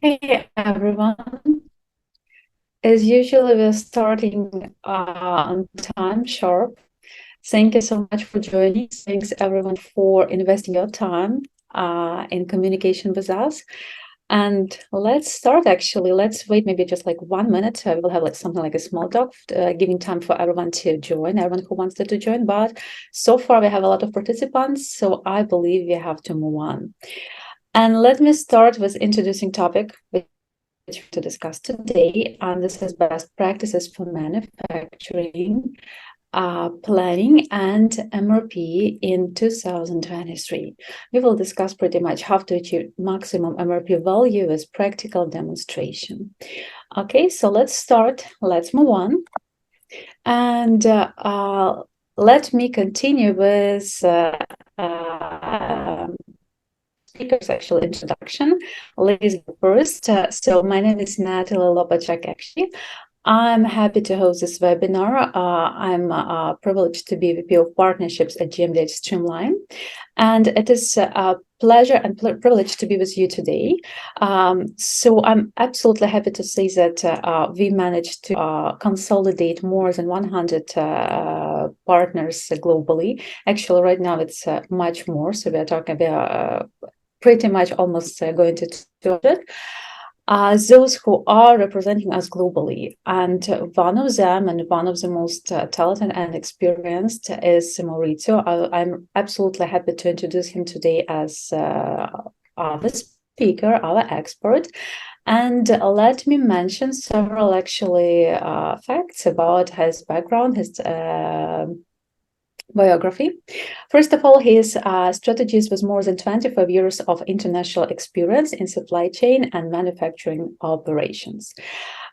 Hey everyone. As usual, we're starting on time sharp. Thank you so much for joining. Thanks everyone for investing your time in communication with us. And let's start actually. Let's wait maybe just like 1 minute. We'll have like something like a small talk, giving time for everyone to join, everyone who wants to join. But so far we have a lot of participants, so I believe we have to move on. And let me start with introducing topic to discuss today, and this is best practices for manufacturing, planning, and MRP in 2023. We will discuss pretty much how to achieve maximum MRP value with practical demonstration. Okay, so let's start. Let's move on. And let me continue with speaker's actual introduction. Ladies first. So my name is Natalie Lopachek, actually. I'm happy to host this webinar. I'm privileged to be VP of Partnerships at GMD Streamline. And it is a pleasure and privilege to be with you today. So I'm absolutely happy to say that we managed to consolidate more than 100 partners globally. Actually, right now it's much more. So we're talking about pretty much almost going to 200. Those who are representing us globally. And one of them, and one of the most talented and experienced, is Maurizio. I'm absolutely happy to introduce him today as our speaker, our expert. And let me mention several actually facts about his background, his biography. First of all, his strategist with more than 25 years of international experience in supply chain and manufacturing operations.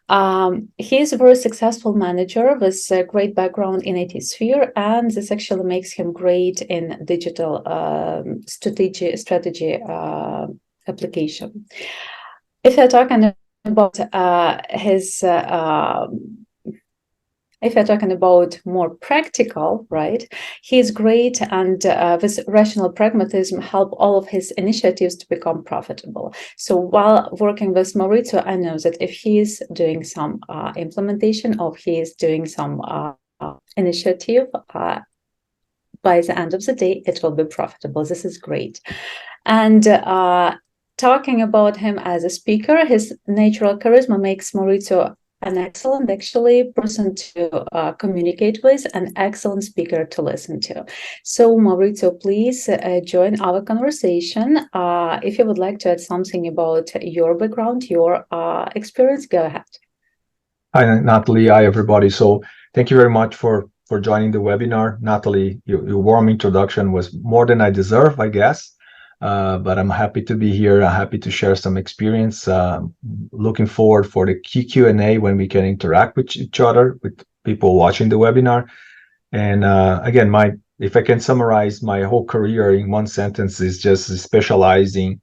He is a very successful manager with a great background in IT sphere, and this actually makes him great in digital strategy application. If you're talking about if you're talking about more practical, right, he's great, and with rational pragmatism help all of his initiatives to become profitable. So while working with Maurizio, I know that if he's doing some implementation, or he is doing some initiative, by the end of the day, it will be profitable. This is great. And talking about him as a speaker, his natural charisma makes Maurizio an excellent actually person to communicate with, an excellent speaker to listen to. So Maurizio, please join our conversation. If you would like to add something about your background, your experience, go ahead. Hi, Natalie. Hi, everybody. So thank you very much for joining the webinar. Natalie, your warm introduction was more than I deserve, I guess. But I'm happy to be here. I'm happy to share some experience. Looking forward for the Q&A when we can interact with each other, with people watching the webinar. And again, if I can summarize my whole career in one sentence, is just specializing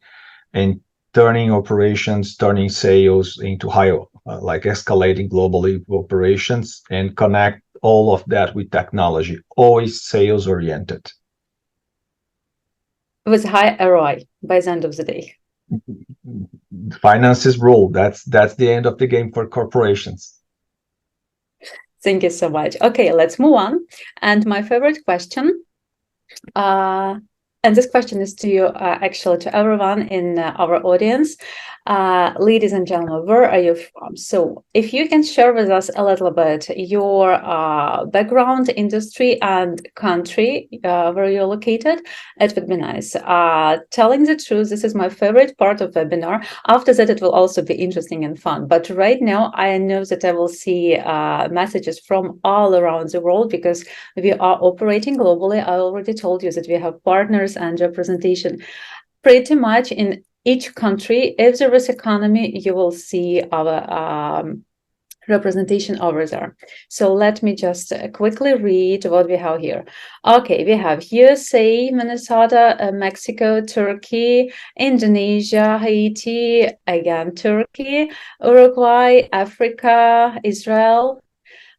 in turning operations, turning sales into high, like escalating globally operations, and connect all of that with technology, always sales oriented. With high ROI by the end of the day. Finances rule. That's the end of the game for corporations. Thank you so much. Okay, let's move on. And my favorite question, and this question is to you, actually, to everyone in our audience. Ladies and gentlemen, where are you from? So if you can share with us a little bit your background, industry, and country where you're located, it would be nice. Telling the truth, this is my favorite part of webinar. After that, it will also be interesting and fun. But right now, I know that I will see messages from all around the world because we are operating globally. I already told you that we have partners and representation pretty much in each country. If there is economy, you will see our representation over there. So let me just quickly read what we have here. Okay, we have USA, Minnesota, Mexico, Turkey, Indonesia, Haiti, again Turkey, Uruguay, Africa, Israel,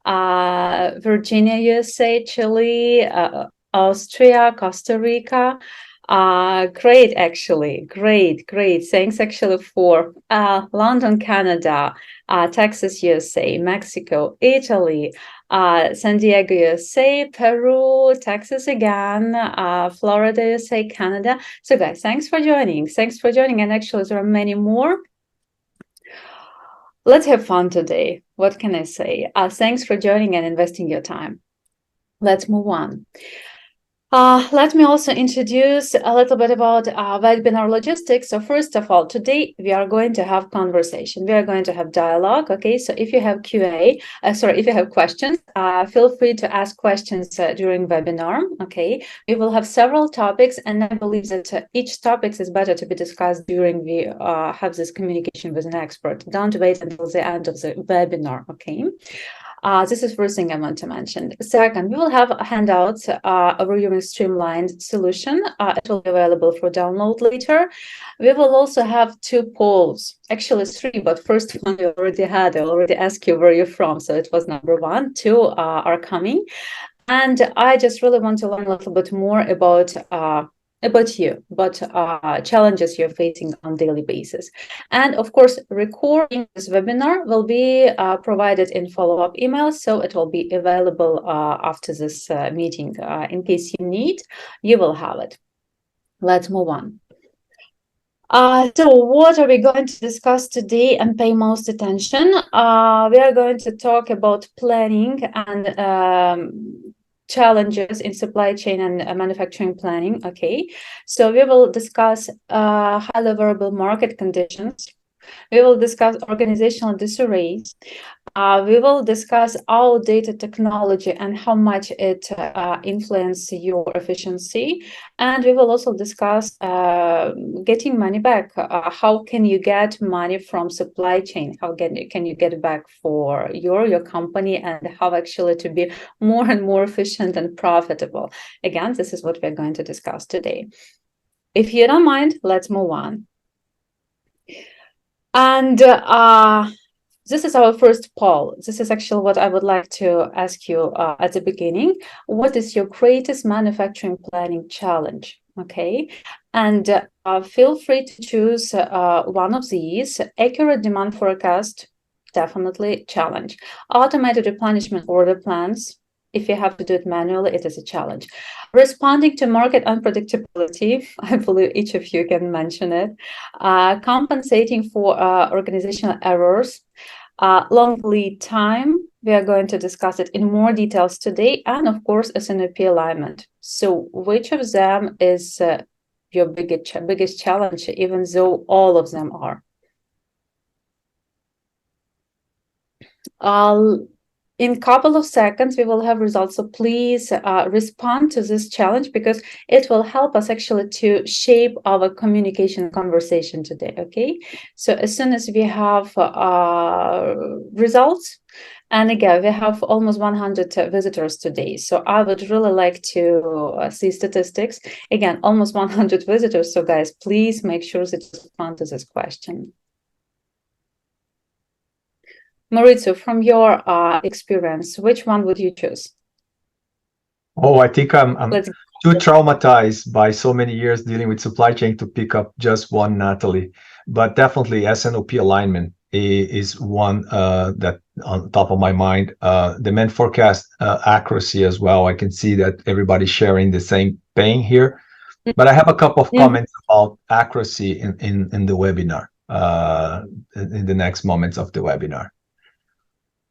Virginia, USA, Chile, Austria, Costa Rica, Great, actually. Great, great. Thanks, actually, for London, Canada, Texas, USA, Mexico, Italy, San Diego, USA, Peru, Texas again, Florida, USA, Canada. So, guys, thanks for joining. Thanks for joining. And actually, there are many more. Let's have fun today. What can I say? Thanks for joining and investing your time. Let's move on. Let me also introduce a little bit about webinar logistics. So first of all, today we are going to have conversation. We are going to have dialogue. Okay, so if you have if you have questions, feel free to ask questions during webinar. Okay, we will have several topics, and I believe that each topic is better to be discussed during we have this communication with an expert. Don't wait until the end of the webinar. Okay. This is first thing I want to mention. Second, we will have handouts overviewing streamlined solution. It will be available for download later. We will also have 2 polls, actually 3, but first one we already had. I already asked you where you're from, so it was number 1. 2 are coming. And I just really want to learn a little bit more about you, but challenges you're facing on daily basis. And of course, recording this webinar will be provided in follow-up emails, so it will be available after this meeting. In case you need, you will have it. Let's move on. So what are we going to discuss today and pay most attention? We are going to talk about planning and challenges in supply chain and manufacturing planning. Okay, so we will discuss highly variable market conditions. We will discuss organizational disarrays. We will discuss outdated technology and how much it influences your efficiency. And we will also discuss getting money back. How can you get money from supply chain? How can you get it back for your company, and how actually to be more and more efficient and profitable? Again, this is what we're going to discuss today. If you don't mind, let's move on. And this is our first poll. This is actually what I would like to ask you at the beginning. What is your greatest manufacturing planning challenge? Okay, and feel free to choose one of these. Accurate demand forecast, definitely challenge. Automated replenishment order plans. If you have to do it manually, it is a challenge. Responding to market unpredictability, I believe each of you can mention it. Compensating for organizational errors. Long lead time, we are going to discuss it in more details today, and of course, S&OP alignment. So which of them is your biggest challenge, even though all of them are? In a couple of seconds, we will have results. So please respond to this challenge, because it will help us actually to shape our communication conversation today, okay? So as soon as we have results, and again, we have almost 100 visitors today. So I would really like to see statistics. Again, almost 100 visitors. So guys, please make sure that you respond to this question. Maurizio, from your experience, which one would you choose? Oh, I think I'm too traumatized by so many years dealing with supply chain to pick up just one, Natalie. But definitely S&OP alignment is one that on top of my mind. Demand forecast accuracy as well. I can see that everybody's sharing the same pain here. But I have a couple of comments about accuracy in the webinar, in the next moments of the webinar.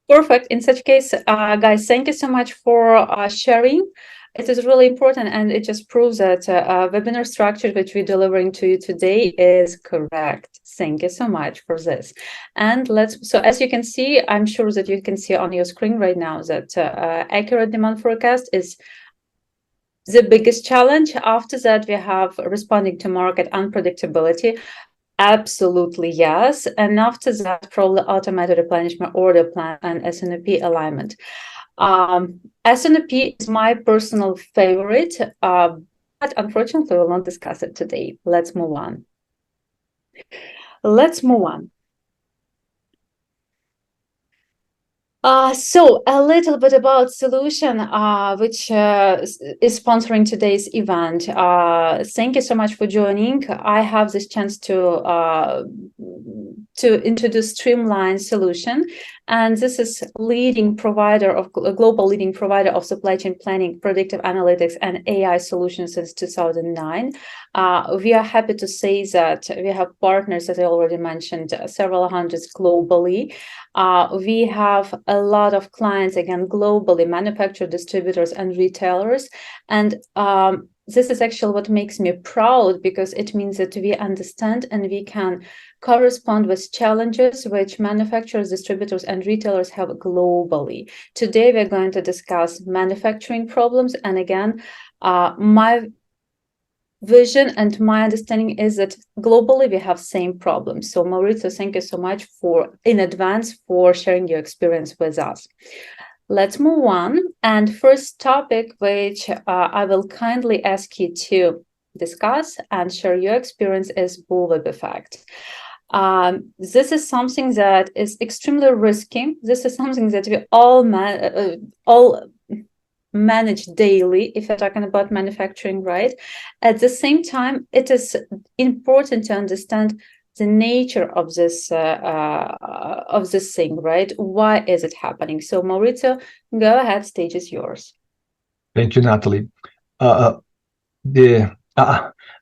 Perfect. In such case, guys, thank you so much for sharing. It is really important, and it just proves that webinar structure which we're delivering to you today is correct. Thank you so much for this. And so as you can see, I'm sure that you can see on your screen right now that accurate demand forecast is the biggest challenge. After that, we have responding to market unpredictability. Absolutely, yes. And after that, probably automated replenishment order plan and S&OP alignment. S&OP is my personal favorite, but unfortunately, we'll not discuss it today. Let's move on. Let's move on. So a little bit about solution, which is sponsoring today's event. Thank you so much for joining. I have this chance to introduce Streamline solution, and this is leading provider of a global leading provider of supply chain planning, predictive analytics, and AI solutions since 2009. We are happy to say that we have partners, as I already mentioned, several hundreds globally. We have a lot of clients, again, globally, manufacturers, distributors, and retailers. And this is actually what makes me proud, because it means that we understand and we can correspond with challenges which manufacturers, distributors, and retailers have globally. Today, we're going to discuss manufacturing problems. And again, my vision and my understanding is that globally we have same problems. So Maurizio, thank you so much in advance for sharing your experience with us. Let's move on. And first topic, which I will kindly ask you to discuss and share your experience, is bullwhip effect. This is something that is extremely risky. This is something that we all manage daily if you're talking about manufacturing, right? At the same time, it is important to understand the nature of this thing, right? Why is it happening? So Maurizio, go ahead, stage is yours. Thank you, Natalie. I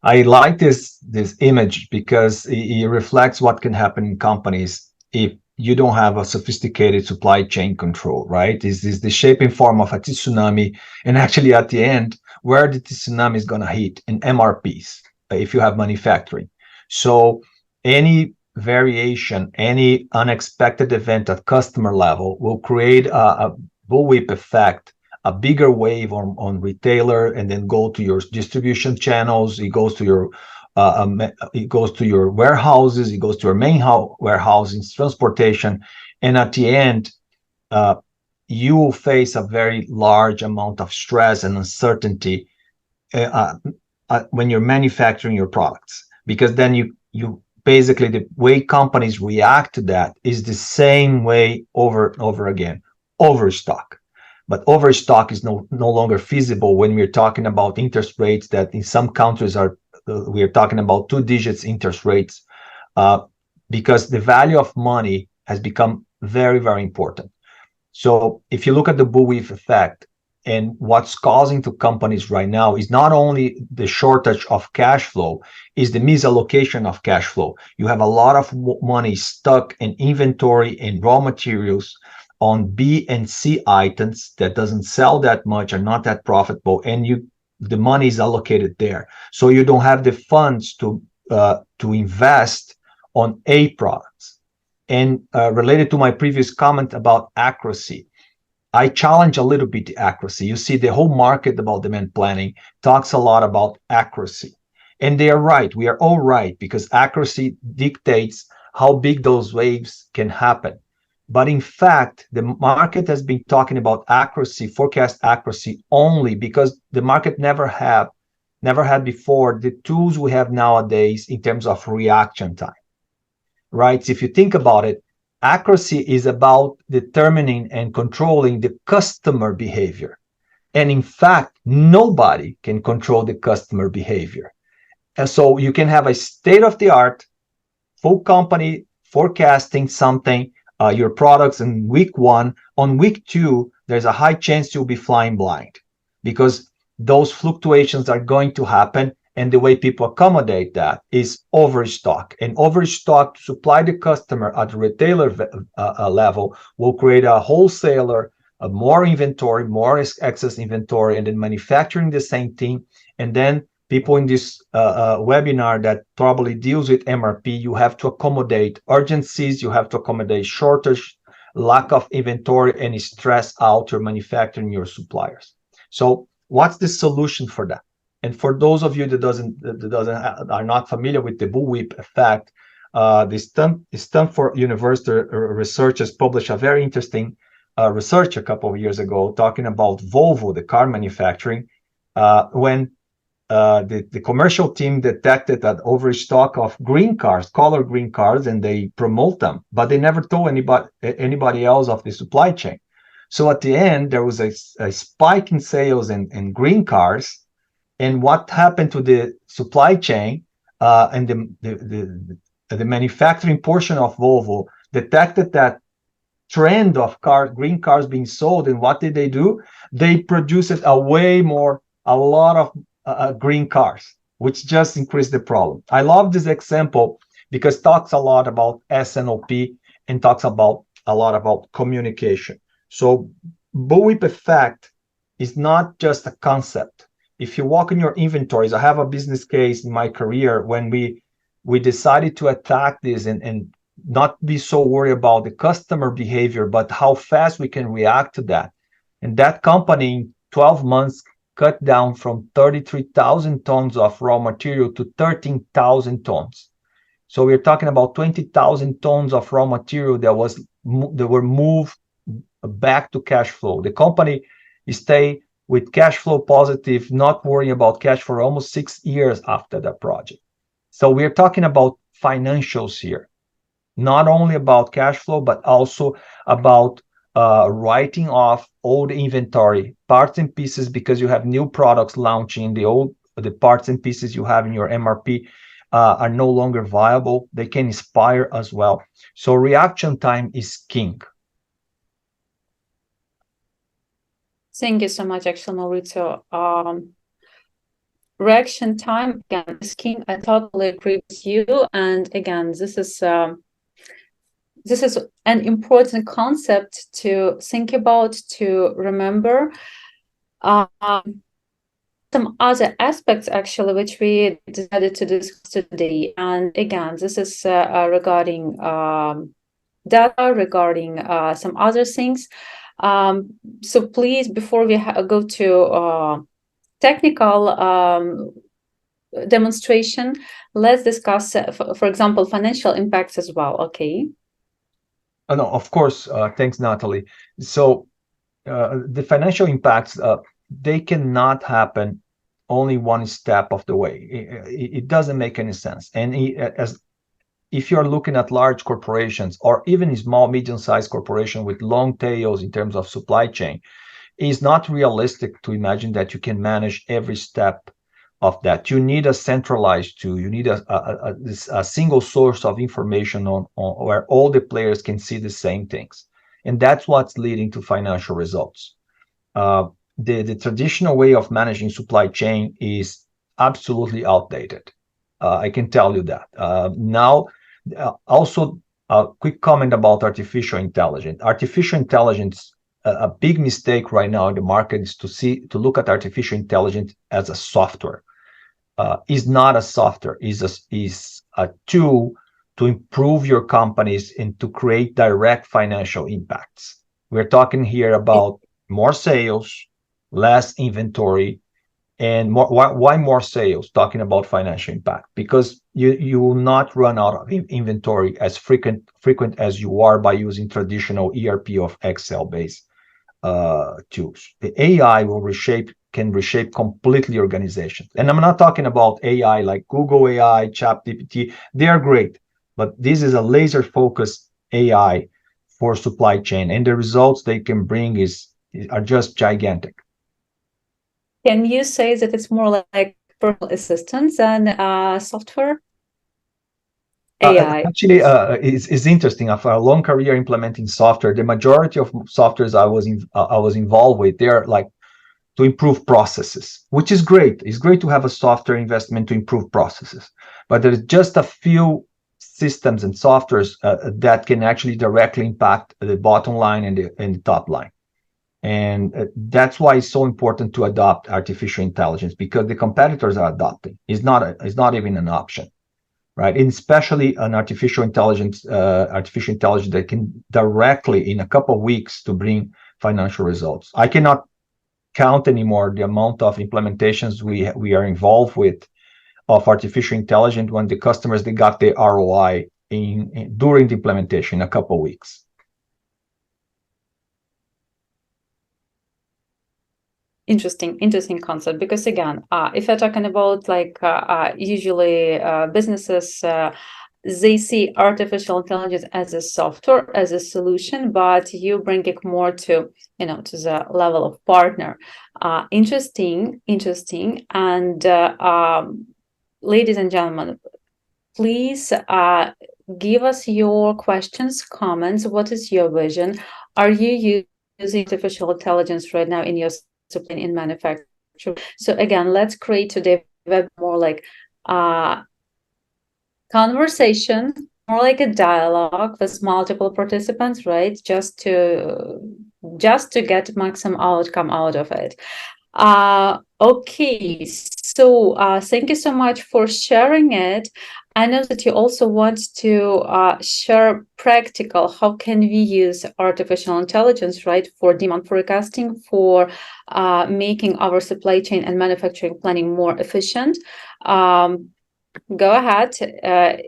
like this image because it reflects what can happen in companies if you don't have a sophisticated supply chain control, right? This is the shape and form of a tsunami, and actually at the end, where the tsunami is going to hit in MRPs if you have manufacturing. So any variation, any unexpected event at customer level will create a bullwhip effect, a bigger wave on retailer, and then go to your distribution channels. It goes to your warehouses. It goes to your main warehousing, transportation, and at the end, you will face a very large amount of stress and uncertainty when you're manufacturing your products, because then you basically, the way companies react to that is the same way over and over again: overstock. But overstock is no longer feasible when we're talking about interest rates that in some countries we are talking about 2 digits interest rates, because the value of money has become very, very important. So if you look at the bullwhip effect, and what's causing to companies right now is not only the shortage of cash flow, is the misallocation of cash flow. You have a lot of money stuck in inventory and raw materials on B and C items that doesn't sell that much, are not that profitable, and the money is allocated there. So you don't have the funds to invest on A products. And related to my previous comment about accuracy, I challenge a little bit the accuracy. You see, the whole market about demand planning talks a lot about accuracy. And they are right. We are all right, because accuracy dictates how big those waves can happen. But in fact, the market has been talking about accuracy, forecast accuracy, only because the market never had before the tools we have nowadays in terms of reaction time, right? So if you think about it, accuracy is about determining and controlling the customer behavior. And in fact, nobody can control the customer behavior. And so you can have a state-of-the-art full company forecasting something, your products in week 1. On week 2, there's a high chance you'll be flying blind, because those fluctuations are going to happen. And the way people accommodate that is overstock. And overstock to supply the customer at the retailer level will create a wholesaler, more inventory, more excess inventory, and then manufacturing the same thing. And then people in this webinar that probably deals with MRP, you have to accommodate urgencies, you have to accommodate shortage, lack of inventory, and stress out your manufacturing, your suppliers. So what's the solution for that? And for those of you that are not familiar with the bullwhip effect, the Stanford University researchers published a very interesting research a couple of years ago talking about Volvo, the car manufacturing, when the commercial team detected that overstock of green cars, color green cars, and they promote them, but they never told anybody else of the supply chain. So at the end, there was a spike in sales in green cars, and what happened to the supply chain and the manufacturing portion of Volvo detected that trend of green cars being sold, and what did they do? They produced a lot of green cars, which just increased the problem. I love this example because it talks a lot about S&OP and talks a lot about communication. So bullwhip effect is not just a concept. If you walk in your inventories, I have a business case in my career when we decided to attack this and not be so worried about the customer behavior, but how fast we can react to that. And that company in 12 months cut down from 33,000 tons of raw material to 13,000 tons. So we're talking about 20,000 tons of raw material that were moved back to cash flow. The company stayed with cash flow positive, not worrying about cash for almost 6 years after that project. So we're talking about financials here, not only about cash flow, but also about writing off old inventory, parts and pieces, because you have new products launching. The parts and pieces you have in your MRP are no longer viable. They can expire as well. So reaction time is king. Thank you so much, actually, Maurizio. Reaction time, again, is king. I totally agree with you. And again, this is an important concept to think about, to remember. Some other aspects, actually, which we decided to discuss today. And again, this is regarding data, regarding some other things. So please, before we go to technical demonstration, let's discuss, for example, financial impacts as well, okay? No, of course. Thanks, Natalie. So the financial impacts, they cannot happen only one step of the way. It doesn't make any sense. And if you're looking at large corporations or even small, medium-sized corporation with long tails in terms of supply chain, it's not realistic to imagine that you can manage every step of that. You need a centralized tool. You need a single source of information on where all the players can see the same things. And that's what's leading to financial results. The traditional way of managing supply chain is absolutely outdated. I can tell you that. Now, also a quick comment about artificial intelligence. Artificial intelligence, a big mistake right now in the market is to look at artificial intelligence as a software. Is not a software, is a tool to improve your companies and to create direct financial impacts. We're talking here about more sales, less inventory, and more. Why more sales? Talking about financial impact, because you will not run out of inventory as frequent as you are by using traditional ERP of Excel-based tools. The AI can reshape completely organizations. And I'm not talking about AI like Google AI, ChatGPT. They are great, but this is a laser-focused AI for supply chain, and the results they can bring are just gigantic. Can you say that it's more like personal assistance than software? AI. Actually, it's interesting. After a long career implementing software, the majority of softwares I was involved with, they're like to improve processes, which is great. It's great to have a software investment to improve processes, but there's just a few systems and softwares that can actually directly impact the bottom line and the top line. And that's why it's so important to adopt artificial intelligence, because the competitors are adopting. It's not even an option, right? And especially an artificial intelligence that can directly in a couple of weeks to bring financial results. I cannot count anymore the amount of implementations we are involved with of artificial intelligence when the customers, they got the ROI during the implementation in a couple of weeks. Interesting concept, because again, if you're talking about like usually businesses, they see artificial intelligence as a software, as a solution, but you bring it more to, to the level of partner. Interesting. And ladies and gentlemen, please give us your questions, comments. What is your vision? Are you using artificial intelligence right now in your supply in manufacturing? So again, let's create today web more like conversation, more like a dialogue with multiple participants, right? Just to get maximum outcome out of it. Okay, so thank you so much for sharing it. I know that you also want to share practical, how can we use artificial intelligence, right, for demand forecasting, for making our supply chain and manufacturing planning more efficient. Go ahead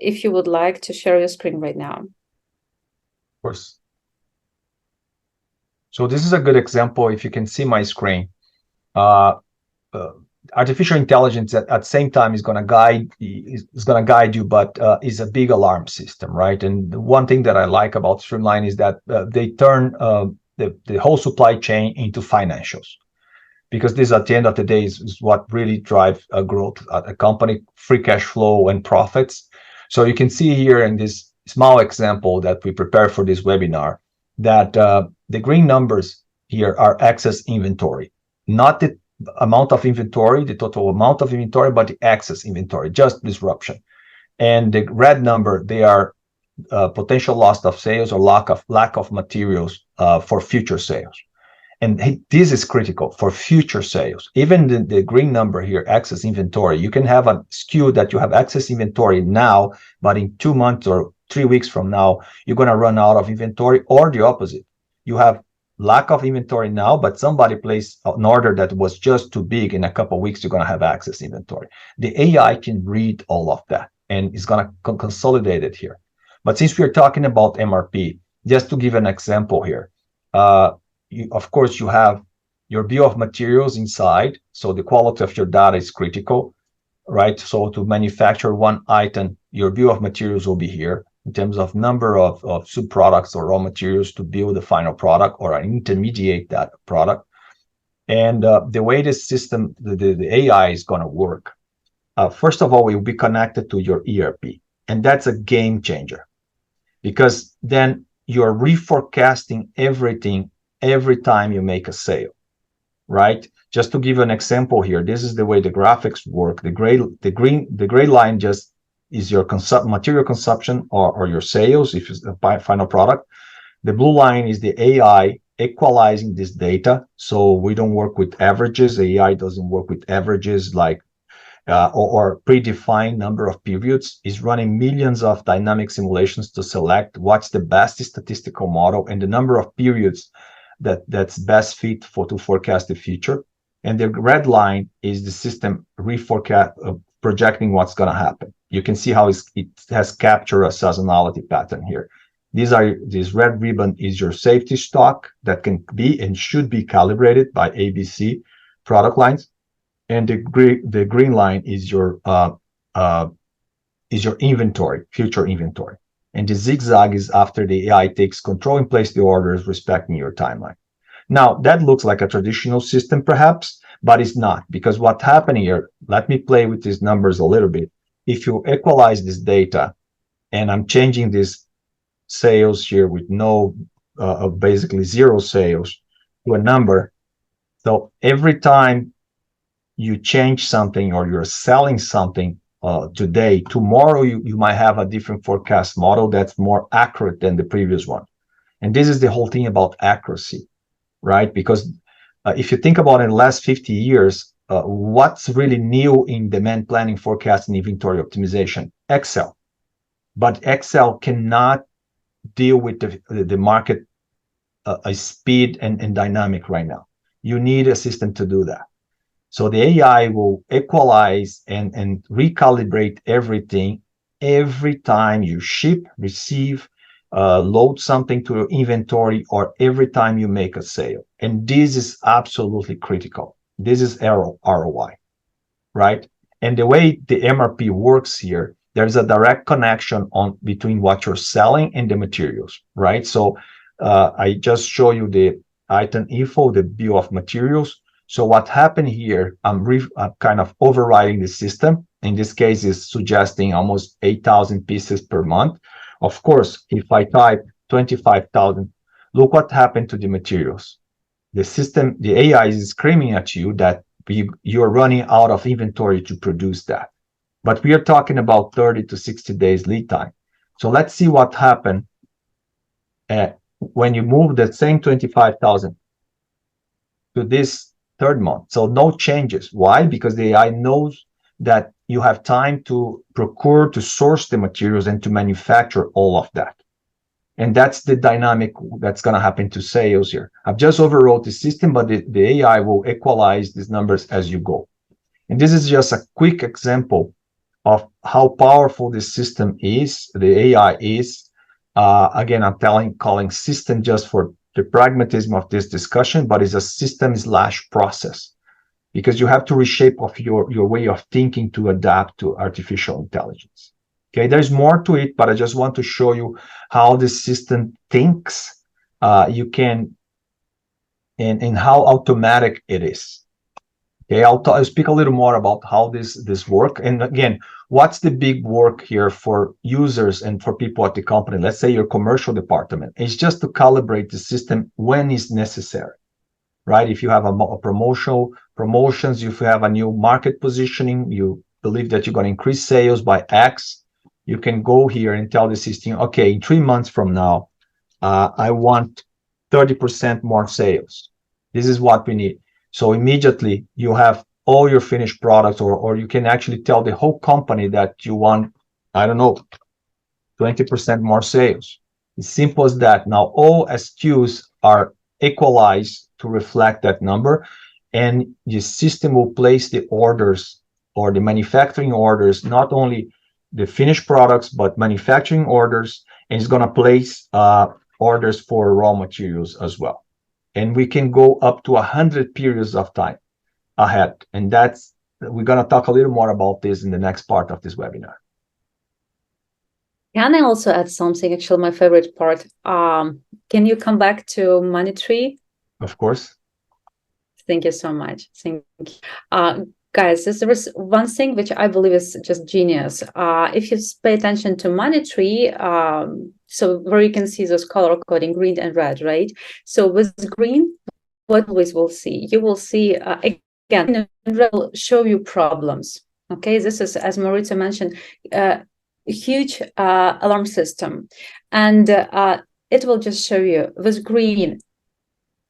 if you would like to share your screen right now. Of course. So this is a good example. If you can see my screen, artificial intelligence at the same time is going to guide you, but is a big alarm system, right? And the one thing that I like about Streamline is that they turn the whole supply chain into financials, because this at the end of the day is what really drives growth at a company, free cash flow and profits. So you can see here in this small example that we prepared for this webinar that the green numbers here are excess inventory, not the amount of inventory, the total amount of inventory, but the excess inventory, just disruption. And the red number, they are potential loss of sales or lack of materials for future sales. And this is critical for future sales. Even the green number here, excess inventory, you can have a SKU that you have excess inventory now, but in 2 months or 3 weeks from now, you're going to run out of inventory, or the opposite. You have lack of inventory now, but somebody placed an order that was just too big. In a couple of weeks, you're going to have excess inventory. The AI can read all of that and is going to consolidate it here. But since we're talking about MRP, just to give an example here, of course, you have your bill of materials inside. So the quality of your data is critical, right? So to manufacture one item, your bill of materials will be here in terms of number of subproducts or raw materials to build the final product or intermediate that product. And the way this system, the AI is going to work, first of all, it will be connected to your ERP. And that's a game changer, because then you're reforecasting everything every time you make a sale, right? Just to give an example here, this is the way the graphics work. The gray line just is your material consumption or your sales if it's a final product. The blue line is the AI equalizing this data. So we don't work with averages. The AI doesn't work with averages like or predefined number of periods. Is running millions of dynamic simulations to select what's the best statistical model and the number of periods that's best fit to forecast the future. And the red line is the system reforecast, projecting what's going to happen. You can see how it has captured a seasonality pattern here. This red ribbon is your safety stock that can be and should be calibrated by ABC product lines, and the green line is your inventory, future inventory. And the zigzag is after the AI takes control and places the orders respecting your timeline. Now, that looks like a traditional system, perhaps, but it's not, because what happened here, let me play with these numbers a little bit. If you equalize this data, and I'm changing this sales here with basically zero sales to a number. So every time you change something or you're selling something today, tomorrow you might have a different forecast model that's more accurate than the previous one. And this is the whole thing about accuracy, right? Because if you think about it in the last 50 years, what's really new in demand planning, forecasting, inventory optimization? Excel. But Excel cannot deal with the market speed and dynamic right now. You need a system to do that. So the AI will equalize and recalibrate everything every time you ship, receive, load something to your inventory, or every time you make a sale. And this is absolutely critical. This is ROI, right? And the way the MRP works here, there's a direct connection between what you're selling and the materials, right? So I just show you the item info, the bill of materials. So what happened here, I'm kind of overriding the system. In this case, is suggesting almost 8,000 pieces per month. Of course, if I type 25,000, look what happened to the materials. The system, the AI is screaming at you that you're running out of inventory to produce that. But we are talking about 30 to 60 days lead time. So let's see what happened when you move that same 25,000 to this third month. So no changes. Why? Because the AI knows that you have time to procure, to source the materials, and to manufacture all of that. And that's the dynamic that's going to happen to sales here. I've just overrode the system, but the AI will equalize these numbers as you go. And this is just a quick example of how powerful this system is, the AI is. Again, I'm calling system just for the pragmatism of this discussion, but it's a system/process, because you have to reshape of your way of thinking to adapt to artificial intelligence. Okay, there's more to it, but I just want to show you how the system thinks. You can, and how automatic it is. Okay, I'll speak a little more about how this work. And again, what's the big work here for users and for people at the company? Let's say your commercial department. It's just to calibrate the system when it's necessary, right? If you have a promotions, if you have a new market positioning, you believe that you're going to increase sales by X, you can go here and tell the system, okay, in 3 months from now, I want 30% more sales. This is what we need. So immediately you have all your finished products, or you can actually tell the whole company that you want, I don't know, 20% more sales. It's simple as that. Now all SKUs are equalized to reflect that number, and the system will place the orders, or the manufacturing orders, not only the finished products, but manufacturing orders, and it's going to place orders for raw materials as well. And we can go up to 100 periods of time ahead. And we're going to talk a little more about this in the next part of this webinar. Can I also add something? Actually, my favorite part. Can you come back to money tree? Of course. Thank you so much. Thank you. Guys, there is one thing which I believe is just genius. If you pay attention to money tree, so where you can see those color coding, green and red, right? So with green, what always will see? You will see, again, red will show you problems. Okay, this is, as Maurizio mentioned, a huge alarm system. And it will just show you with green,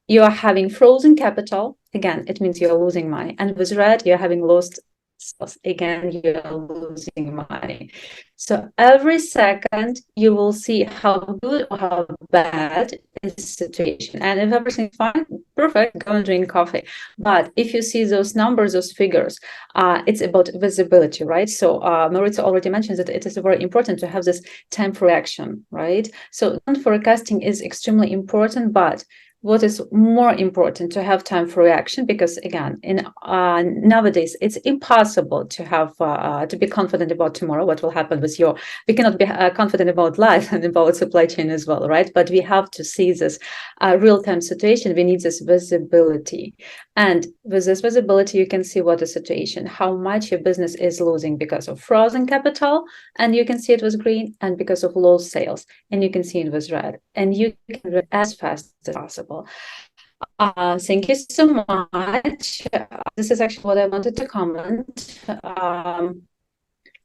you are having frozen capital. Again, it means you're losing money. And with red, you're having lost sales. Again, you're losing money. So every second, you will see how good or how bad is the situation. And if everything's fine, perfect, go and drink coffee. But if you see those numbers, those figures, it's about visibility, right? So Maurizio already mentioned that it is very important to have this time for reaction, right? So forecasting is extremely important, but what is more important to have time for reaction, because again, in nowadays it's impossible to have to be confident about tomorrow, what will happen with we cannot be confident about life and about supply chain as well, right? But we have to see this real-time situation. We need this visibility, and with this visibility you can see what the situation, how much your business is losing because of frozen capital, and you can see it with green, and because of low sales, and you can see it with red, and you can read as fast as possible. Thank you so much. This is actually what I wanted to comment.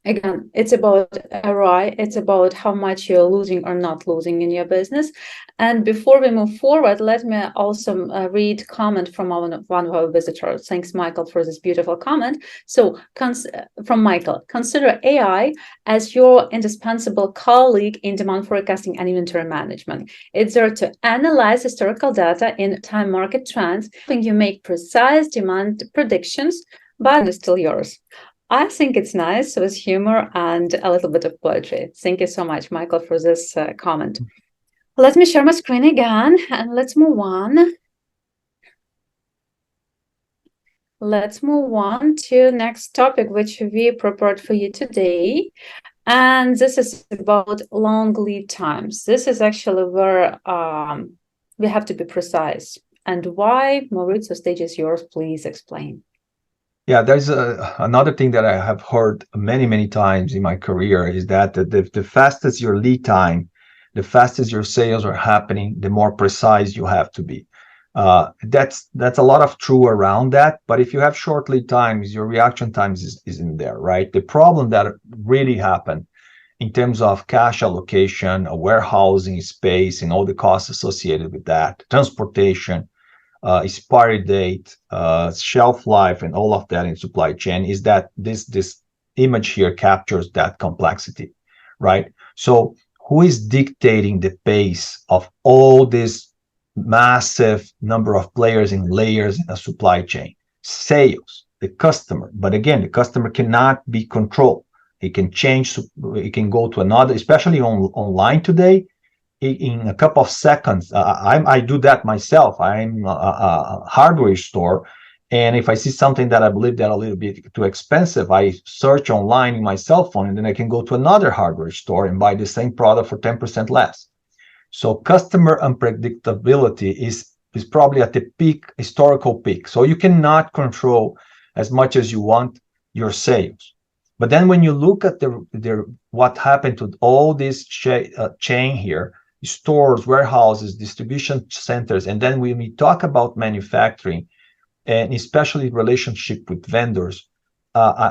Again, it's about ROI. It's about how much you're losing or not losing in your business. And before we move forward, let me also read comment from one of our visitors. Thanks, Michael, for this beautiful comment. So from Michael, consider AI as your indispensable colleague in demand forecasting and inventory management. It's there to analyze historical data in time market trends, helping you make precise demand predictions, but it's still yours. I think it's nice with humor and a little bit of poetry. Thank you so much, Michael, for this comment. Let me share my screen again and let's move on. let's move on to next topic, which we prepared for you today. And this is about long lead times. This is actually where we have to be precise. And why? Maurizio, stage is yours. Please explain. Yeah, there's another thing that I have heard many, many times in my career is that the fastest your lead time, the fastest your sales are happening, the more precise you have to be. That's a lot of true around that. But if you have short lead times, your reaction times isn't there, right? The problem that really happened in terms of cash allocation, warehousing space, and all the costs associated with that, transportation, expiry date, shelf life, and all of that in supply chain is that this image here captures that complexity, right? So who is dictating the pace of all this massive number of players and layers in a supply chain? Sales, the customer. But again, the customer cannot be controlled. It can change. It can go to another, especially online today in a couple of seconds. I do that myself. I'm a hardware store, and if I see something that I believe that a little bit too expensive, I search online in my cell phone, and then I can go to another hardware store and buy the same product for 10% less. So customer unpredictability is probably at the peak, historical peak. So you cannot control as much as you want your sales. But then when you look at what happened to all this chain here, stores, warehouses, distribution centers, and then when we talk about manufacturing, and especially relationship with vendors,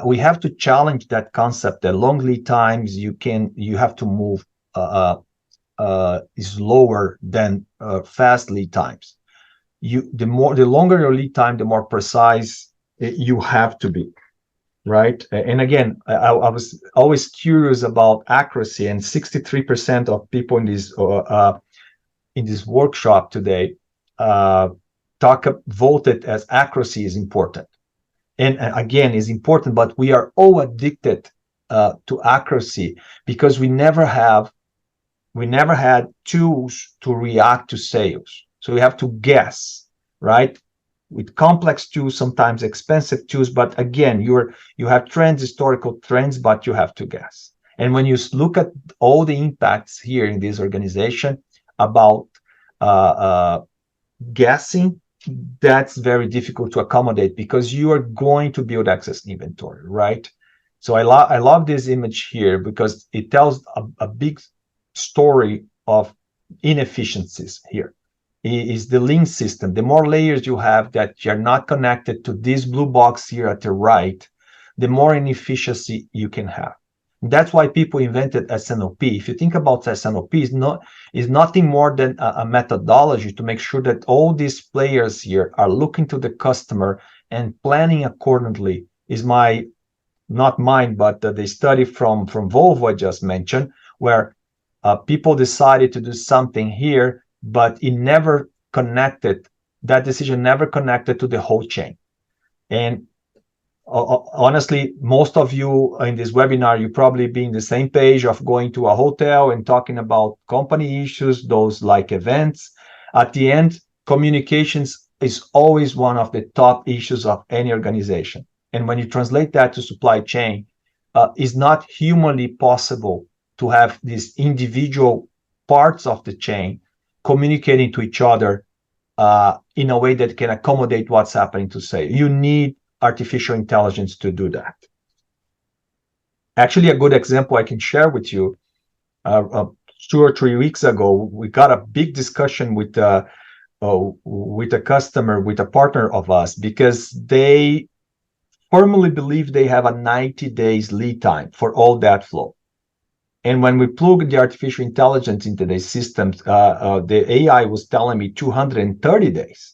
we have to challenge that concept that long lead times you have to move is lower than fast lead times. The longer your lead time, the more precise you have to be. Right. And again, I was always curious about accuracy, and 63% of people in this workshop today voted as accuracy is important. And again, is important, but we are all addicted to accuracy because we never had tools to react to sales. So we have to guess, right? With complex tools, sometimes expensive tools, but again, you have trends, historical trends, but you have to guess. And when you look at all the impacts here in this organization about guessing, that's very difficult to accommodate because you are going to build excess inventory, right? So I love this image here because it tells a big story of inefficiencies here. Is the lean system. The more layers you have that you're not connected to this blue box here at the right, the more inefficiency you can have. And that's why people invented SNOP. If you think about SNOP, is nothing more than a methodology to make sure that all these players here are looking to the customer and planning accordingly. Is not mine, but the study from Volvo I just mentioned, where people decided to do something here, but it never connected, that decision never connected to the whole chain. And honestly, most of you in this webinar, you probably be in the same page of going to a hotel and talking about company issues, those like events. At the end, communications is always one of the top issues of any organization. And when you translate that to supply chain, it's not humanly possible to have these individual parts of the chain communicating to each other in a way that can accommodate what's happening to say. You need artificial intelligence to do that. Actually, a good example I can share with you, 2 or 3 weeks ago, we got a big discussion with a customer, with a partner of us, because they firmly believe they have a 90 days lead time for all that flow. And when we plug the artificial intelligence into the systems, the AI was telling me 230 days.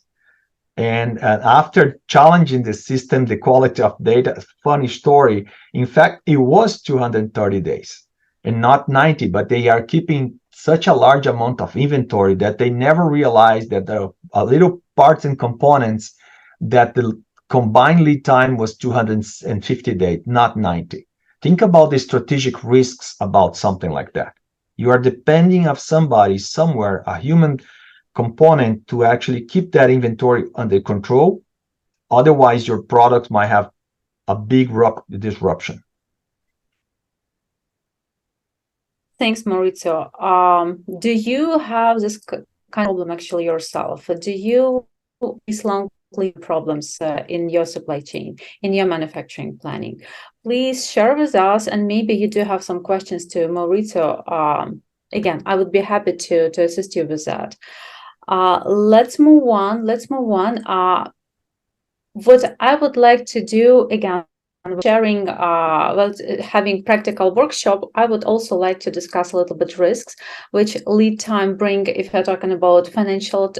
And after challenging the system, the quality of data, funny story, in fact, it was 230 days and not 90, but they are keeping such a large amount of inventory that they never realized that there are little parts and components that the combined lead time was 250 days, not 90. Think about the strategic risks about something like that. You are depending on somebody somewhere, a human component, to actually keep that inventory under control. Otherwise, your product might have a big disruption. Thanks, Maurizio. Do you have this kind of problem actually yourself? Do you face long problems in your supply chain, in your manufacturing planning? Please share with us, and maybe you do have some questions to Maurizio. Again, I would be happy to assist you with that. Let's move on. What I would like to do, again, sharing, having practical workshop, I would also like to discuss a little bit risks, which lead time bring if you're talking about financial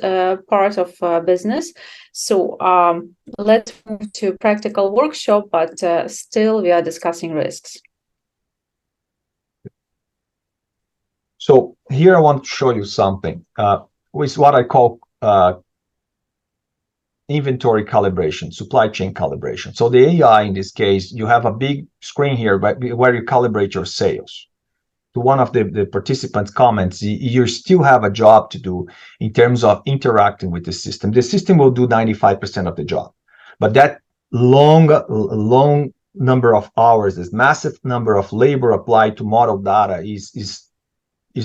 part of business. So let's move to practical workshop, but still we are discussing risks. So here I want to show you something with what I call inventory calibration, supply chain calibration. So the AI, in this case, you have a big screen here where you calibrate your sales. To one of the participants' comments, you still have a job to do in terms of interacting with the system. The system will do 95% of the job, but that long number of hours, this massive number of labor applied to model data is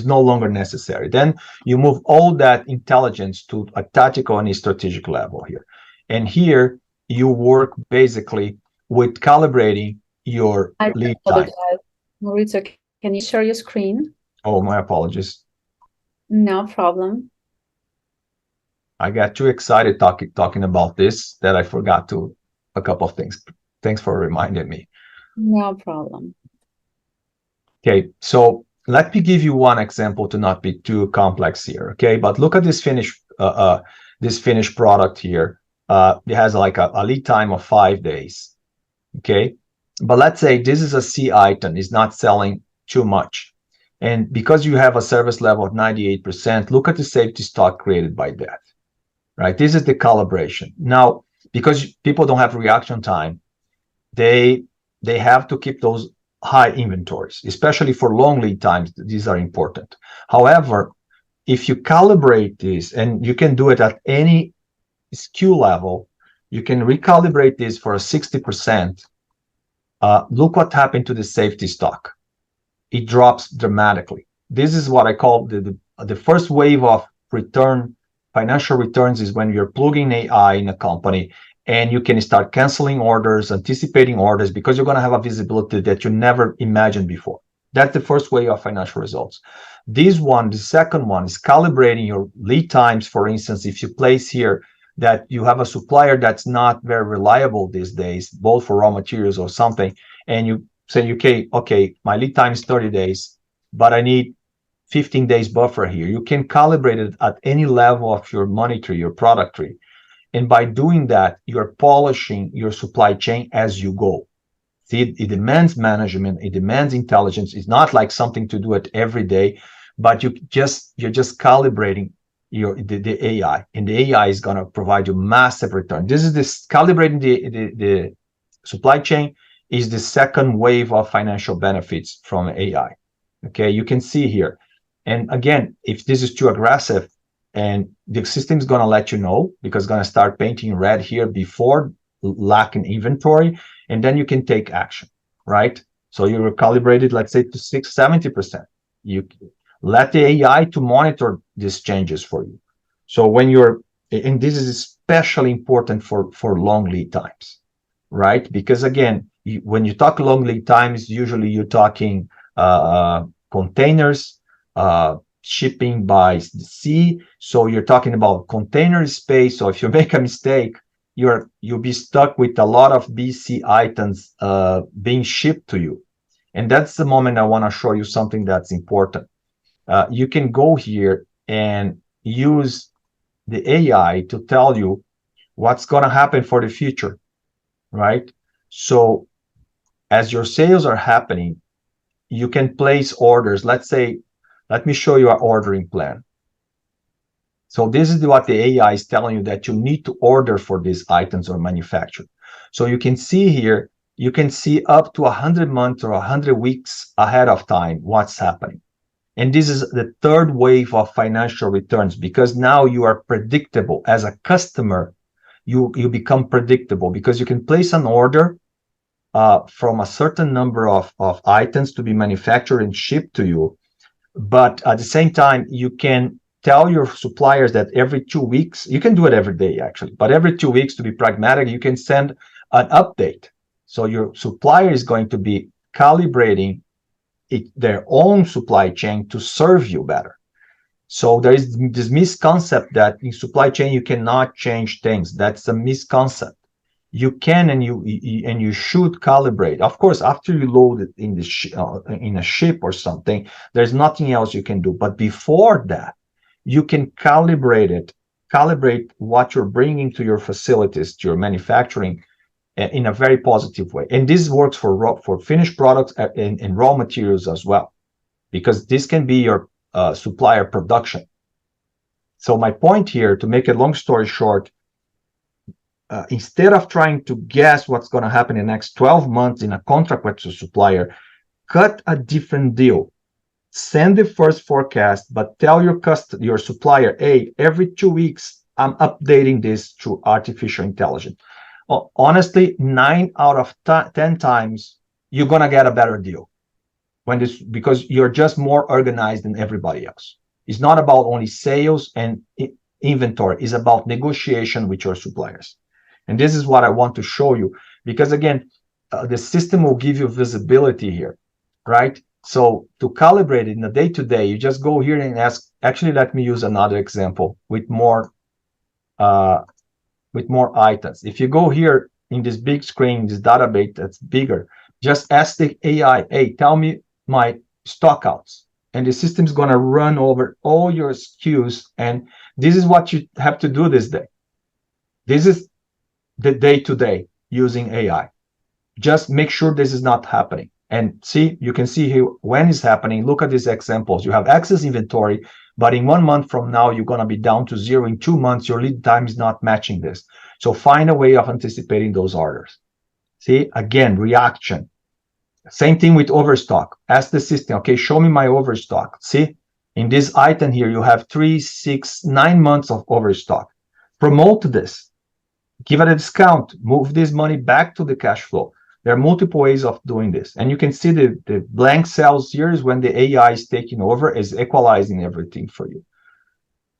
no longer necessary. Then you move all that intelligence to a tactical and a strategic level here. And here you work basically with calibrating your lead time. Maurizio, can you share your screen? Oh, my apologies. No problem. I got too excited talking about this that I forgot a couple of things. Thanks for reminding me. No problem. Okay, so let me give you one example to not be too complex here, okay? But look at this finished product here. It has like a lead time of 5 days, okay? But let's say this is a C item, it's not selling too much. And because you have a service level of 98%, look at the safety stock created by that, right? This is the calibration. Now, because people don't have reaction time, they have to keep those high inventories, especially for long lead times. These are important. However, if you calibrate this, and you can do it at any SKU level, you can recalibrate this for a 60%. Look what happened to the safety stock. It drops dramatically. This is what I call the first wave of financial returns is when you're plugging AI in a company and you can start canceling orders, anticipating orders, because you're going to have a visibility that you never imagined before. That's the first way of financial results. The second one is calibrating your lead times. For instance, if you place here that you have a supplier that's not very reliable these days, both for raw materials or something, and you say, okay, my lead time is 30 days, but I need 15 days buffer here. You can calibrate it at any level of your money tree, your product tree. And by doing that, you're polishing your supply chain as you go. See, it demands management, it demands intelligence. It's not like something to do it every day, but you're just calibrating the AI, and the AI is going to provide you massive return. This is calibrating the supply chain is the second wave of financial benefits from AI. Okay, you can see here. And again, if this is too aggressive, and the system is going to let you know, because it's going to start painting red here before lacking inventory, and then you can take action, right? So you're calibrated, let's say, to 70%. You let the AI to monitor these changes for you. So and this is especially important for long lead times, right? Because again, when you talk long lead times, usually you're talking containers, shipping by sea. So you're talking about container space. So if you make a mistake, you'll be stuck with a lot of BC items being shipped to you. And that's the moment I want to show you something that's important. You can go here and use the AI to tell you what's going to happen for the future, right? So as your sales are happening, you can place orders. Let's say, let me show you our ordering plan. So this is what the AI is telling you that you need to order for these items or manufacture. So you can see here, you can see up to 100 months or 100 weeks ahead of time what's happening. And this is the third wave of financial returns, because now you are predictable as a customer. you become predictable because you can place an order from a certain number of items to be manufactured and shipped to you. But at the same time, you can tell your suppliers that every 2 weeks, you can do it every day actually, but every 2 weeks, to be pragmatic, you can send an update. So your supplier is going to be calibrating their own supply chain to serve you better. So there is this misconcept that in supply chain you cannot change things. That's a misconcept. You can and you should calibrate. Of course, after you load it in in a ship or something, there's nothing else you can do. But before that, you can calibrate what you're bringing to your facilities, to your manufacturing, in a very positive way. And this works for finished products and raw materials as well, because this can be your supplier production. So my point here, to make a long story short, instead of trying to guess what's going to happen in the next 12 months in a contract with your supplier, cut a different deal. Send the first forecast, but tell your supplier, hey, every 2 weeks, I'm updating this through artificial intelligence. Honestly, 9 out of 10 times, you're going to get a better deal because you're just more organized than everybody else. It's not about only sales and inventory. It's about negotiation with your suppliers. And this is what I want to show you, because again, the system will give you visibility here, right? So to calibrate it in the day-to-day, you just go here and ask, actually, let me use another example with more items. If you go here in this big screen, this database that's bigger, just ask the AI, hey, tell me my stockouts. And the system's going to run over all your SKUs. And this is what you have to do this day. This is the day-to-day using AI. Just make sure this is not happening. And see, you can see here when it's happening. Look at these examples. You have excess inventory, but in 1 month from now, you're going to be down to 0. In 2 months, your lead time is not matching this. So find a way of anticipating those orders. See, again, reaction. Same thing with overstock. Ask the system, okay, show me my overstock. See, in this item here, you have 3, 6, 9 months of overstock. Promote this. Give it a discount. Move this money back to the cash flow. There are multiple ways of doing this. And you can see the blank cells here is when the AI is taking over, is equalizing everything for you.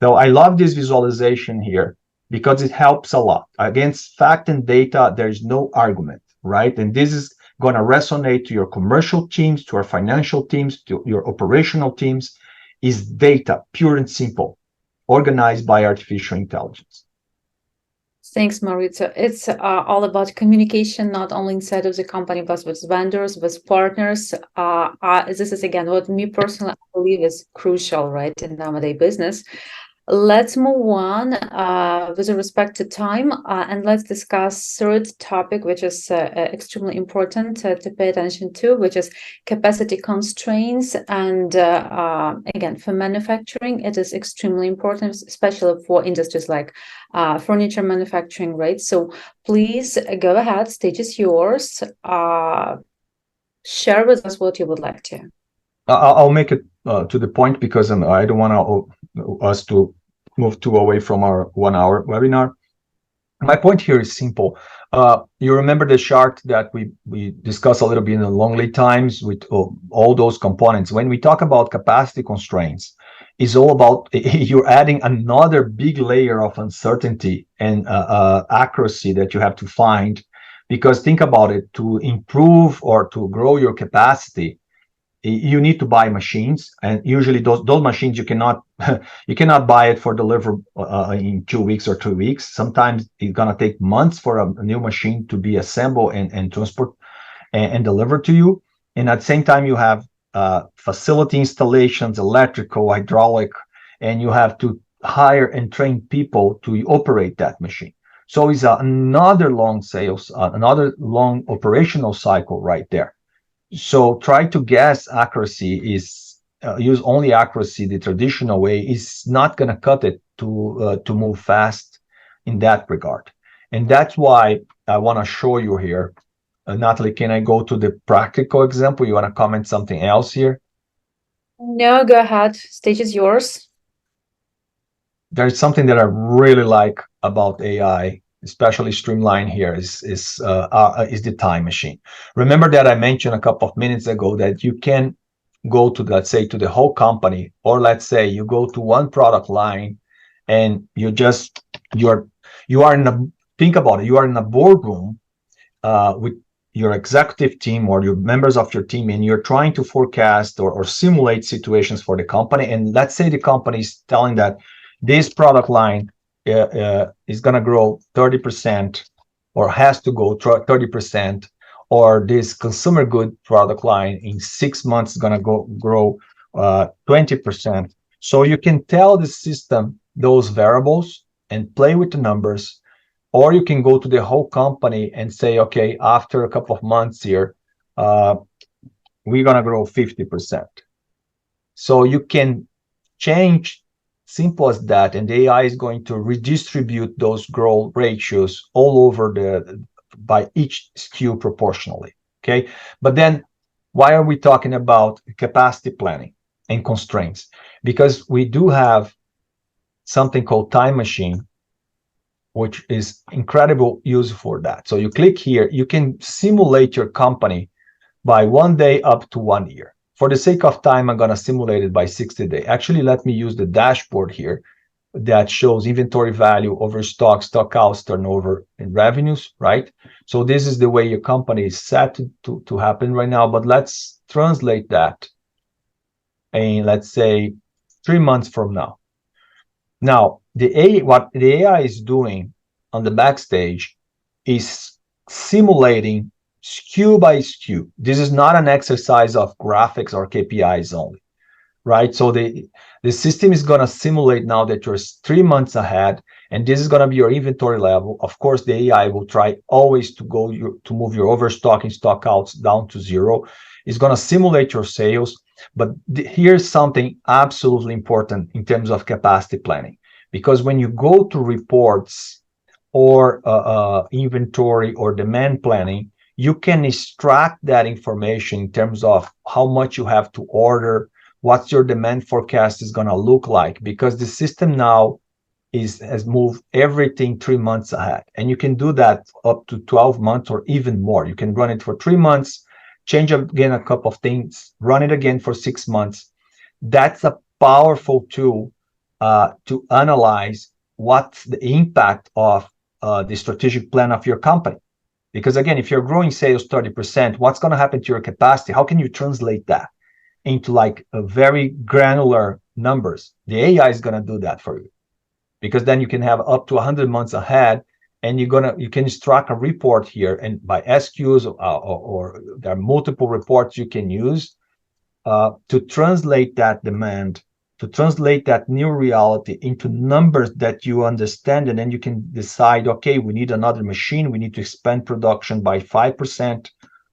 So I love this visualization here because it helps a lot. Against fact and data, there's no argument, right? And this is going to resonate to your commercial teams, to our financial teams, to your operational teams, is data, pure and simple, organized by artificial intelligence. Thanks, Maurizio. It's all about communication, not only inside of the company, but with vendors, with partners. This is, again, what me personally believe is crucial, right, in nowadays business. Let's move on with respect to time, and let's discuss third topic, which is extremely important to pay attention to, which is capacity constraints. And again, for manufacturing, it is extremely important, especially for industries like furniture manufacturing, right? So please go ahead, stage is yours. Share with us what you would like to. I'll make it to the point because I don't want us to move too away from our 1 hour webinar. My point here is simple. You remember the chart that we discussed a little bit in the long lead times with all those components. When we talk about capacity constraints, it's all about you're adding another big layer of uncertainty and accuracy that you have to find. Because think about it, to improve or to grow your capacity, you need to buy machines, and usually those machines you cannot buy it for deliver in 2 weeks or 3 weeks. Sometimes it's gonna take months for a new machine to be assembled and transport and delivered to you. And at the same time, you have facility installations, electrical, hydraulic, and you have to hire and train people to operate that machine. So it's another long another long operational cycle right there. So try to guess accuracy is use only accuracy the traditional way is not going to cut it to move fast in that regard. And that's why I want to show you here. Natalie, can I go to the practical example? You want to comment something else here? No, go ahead. Stage is yours. There's something that I really like about AI especially Streamline here, is the time machine. Remember that I mentioned a couple of minutes ago that you can go to, let's say, to the whole company, or let's say you go to one product line, and you are in a, think about it, you are in a boardroom with your executive team or your members of your team, and you're trying to forecast or simulate situations for the company. And let's say the company is telling that this product line is going to grow 30% or has to go 30%, or this consumer good product line in 6 months is going to grow 20%. So you can tell the system those variables and play with the numbers, or you can go to the whole company and say, okay, after a couple of months here, we're going to grow 50%. So you can change, simple as that, and the AI is going to redistribute those growth ratios all over by each SKU proportionally. Okay, but then why are we talking about capacity planning and constraints? Because we do have something called Time Machine, which is incredible use for that. So you click here, you can simulate your company by 1 day up to 1 year. For the sake of time, I'm going to simulate it by 60 days. Actually, let me use the dashboard here that shows inventory value over stock outs, turnover, and revenues, right? So this is the way your company is set to happen right now. But let's translate that in, let's say, 3 months from now. Now, what the AI is doing on the backstage is simulating SKU by SKU. This is not an exercise of graphics or KPIs only, right? So the system is going to simulate now that you're 3 months ahead, and this is going to be your inventory level. Of course, the AI will try always to move your overstock and stock outs down to zero. It's going to simulate your sales. But here's something absolutely important in terms of capacity planning, because when you go to reports or inventory or demand planning, you can extract that information in terms of how much you have to order, what your demand forecast is going to look like, because the system now has moved everything 3 months ahead. And you can do that up to 12 months or even more. You can run it for 3 months, change again a couple of things, run it again for 6 months. That's a powerful tool to analyze what's the impact of the strategic plan of your company. Because again, if you're growing sales 30%, what's going to happen to your capacity? How can you translate that into like a very granular numbers? The AI is going to do that for you, because then you can have up to 100 months ahead, and you can extract a report here, and by SKUs or there are multiple reports you can use to translate that demand, to translate that new reality into numbers that you understand, and then you can decide, okay, we need another machine, we need to expand production by 5%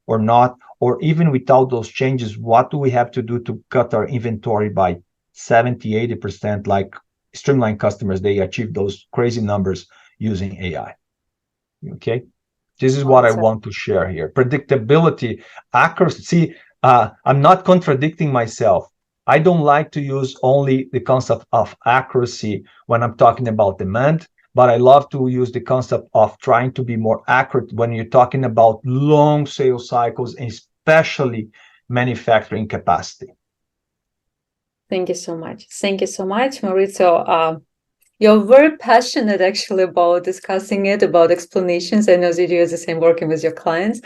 or not, or even without those changes, what do we have to do to cut our inventory by 70-80%? Like Streamline customers, they achieve those crazy numbers using AI. Okay, this is what I want to share here. Predictability, accuracy. I'm not contradicting myself. I don't like to use only the concept of accuracy when I'm talking about demand, but I love to use the concept of trying to be more accurate when you're talking about long sales cycles, especially manufacturing capacity. Thank you so much. Thank you so much, Maurizio. You're very passionate actually about discussing it, about explanations. I know that you do the same working with your clients.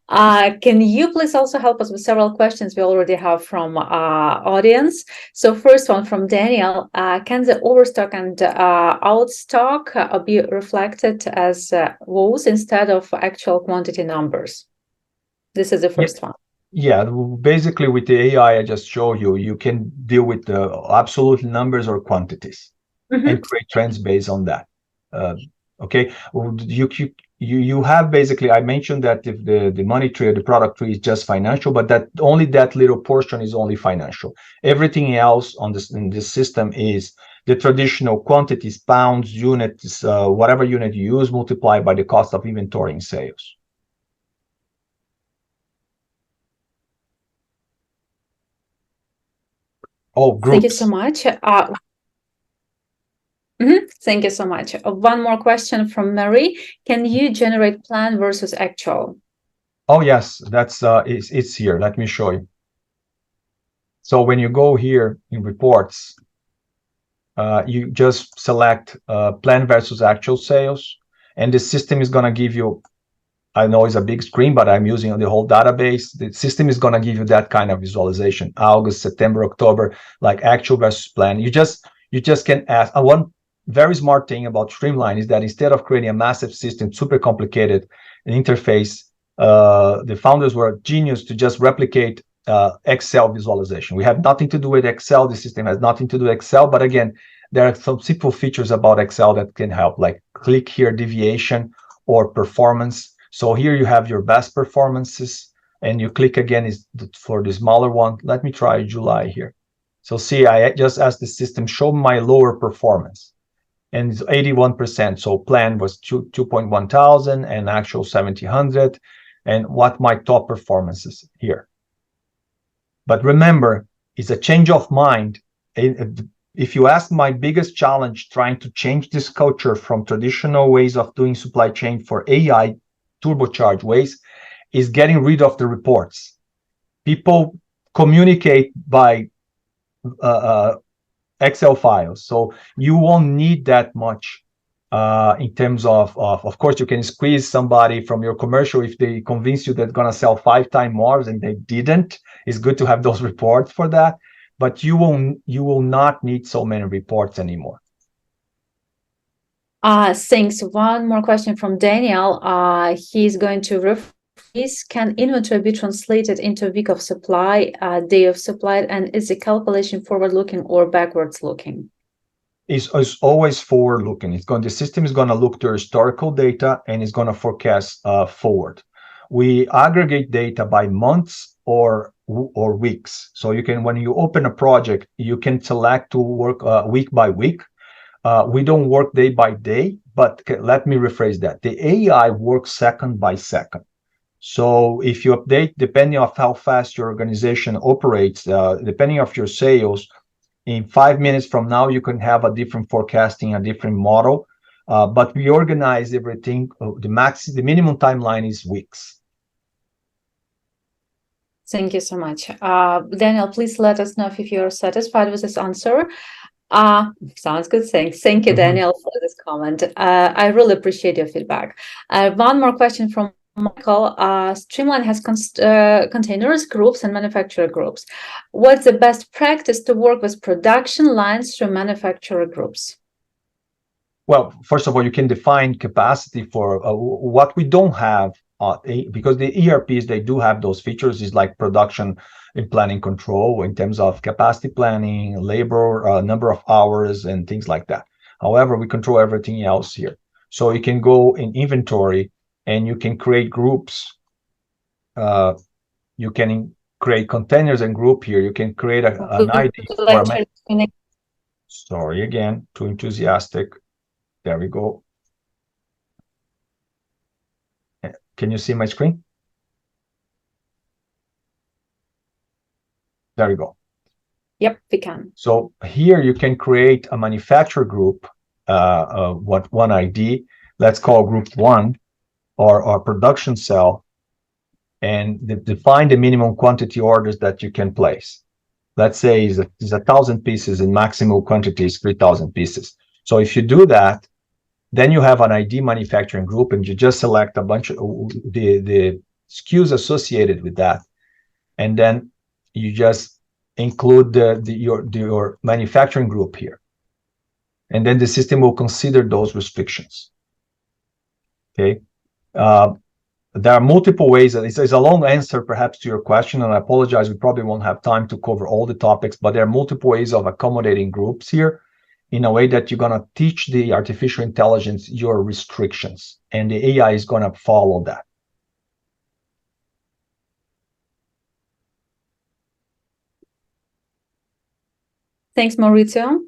Can you please also help us with several questions we already have from audience? So first one from Daniel, can the overstock and outstock be reflected as woes instead of actual quantity numbers? This is the first one. Yeah, basically with the AI I just showed you, you can deal with the absolute numbers or quantities. Mm-hmm. And create trends based on that. Okay, you have basically, I mentioned that if the money tree or the product tree is just financial, but that only that little portion is only financial. Everything else in this system is the traditional quantities, pounds, units, whatever unit you use, multiplied by the cost of inventory and sales. Oh, groups. Thank you so much. Thank you so much. One more question from Mary. Can you generate plan versus actual? Oh, yes, that's it's here. Let me show you. So when you go here in reports, you just select plan versus actual sales, and the system is going to give you, I know it's a big screen, but I'm using the whole database. The system is going to give you that kind of visualization: August, September, October, like actual versus plan. You just can ask. One very smart thing about Streamline is that instead of creating a massive system, super complicated interface, the founders were genius to just replicate Excel visualization. We have nothing to do with Excel. The system has nothing to do with Excel. But again, there are some simple features about Excel that can help, like click here, deviation or performance. So here you have your best performances, and you click again is for the smaller one. Let me try July here. So see, I just asked the system, show my lower performance, and it's 81%. So plan was 2.1 thousand and actual 1700, and what my top performances here. But remember, it's a change of mind. If you ask my biggest challenge trying to change this culture from traditional ways of doing supply chain for AI turbocharged ways, is getting rid of the reports. People communicate by Excel files, so you won't need that much in terms of course, you can squeeze somebody from your commercial if they convince you they're going to sell 5 times more and they didn't. It's good to have those reports for that, but you will not need so many reports anymore. Thanks. One more question from Daniel. He's going to rephrase: can inventory be translated into a week of supply, day of supply, and is the calculation forward-looking or backwards-looking? Is always forward-looking. The system is going to look to historical data and is going to forecast forward. We aggregate data by months or weeks. So you can, when you open a project, you can select to work week by week. We don't work day by day, but let me rephrase that. The AI works second by second. So if you update, depending on how fast your organization operates, depending on your sales, in 5 minutes from now, you can have a different forecasting, a different model. But we organize everything. The minimum timeline is weeks. Thank you so much. Daniel, please let us know if you're satisfied with this answer. Sounds good. Thank you, Daniel, for this comment. I really appreciate your feedback. One more question from Michael. Streamline has containers, groups, and manufacturer groups. What's the best practice to work with production lines through manufacturer groups? Well, first of all, you can define capacity for what we don't have, because the ERPs, they do have those features, is like production and planning control in terms of capacity planning, labor, number of hours, and things like that. However, we control everything else here. So you can go in inventory and you can create groups. You can create containers and group here. You can create an ID for sorry, again, too enthusiastic. There we go. Can you see my screen? There we go. Yep, we can. So here you can create a manufacturer group, one ID. Let's call group 1 or production cell, and define the minimum quantity orders that you can place. Let's say is 1,000 pieces and maximum quantity is 3,000 pieces. So if you do that, then you have an ID manufacturing group, and you just select a bunch of the SKUs associated with that, and then you just include your manufacturing group here, and then the system will consider those restrictions. Okay, there are multiple ways. It's a long answer perhaps to your question, and I apologize. We probably won't have time to cover all the topics, but there are multiple ways of accommodating groups here, in a way that you're going to teach the artificial intelligence your restrictions, and the AI is going to follow that. Thanks, Maurizio.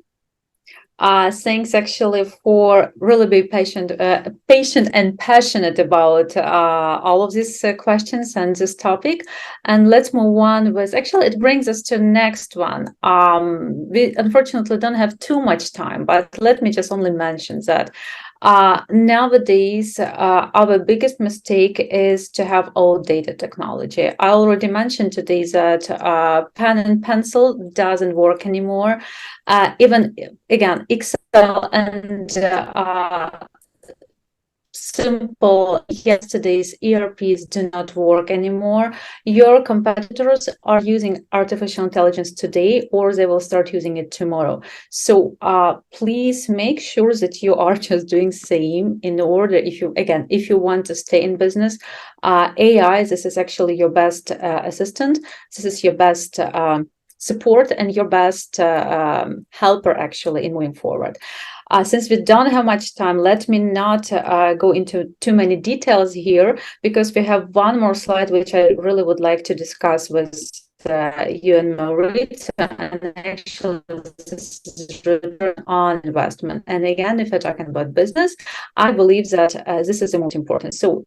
Thanks actually for really being patient and passionate about all of these questions and this topic. And let's move on with, actually, it brings us to the next one. We unfortunately don't have too much time, but let me just only mention that nowadays, our biggest mistake is to have outdated technology. I already mentioned today that pen and pencil doesn't work anymore. Even again, Excel and simple yesterday's ERPs do not work anymore. Your competitors are using artificial intelligence today, or they will start using it tomorrow. So please make sure that you are just doing same in order, if you want to stay in business. AI, this is actually your best assistant. This is your best support and your best helper actually in moving forward. Since we don't have much time, let me not go into too many details here, because we have one more slide which I really would like to discuss with you and Maurits, and actually this is return on investment. And again, if we're talking about business, I believe that this is the most important. So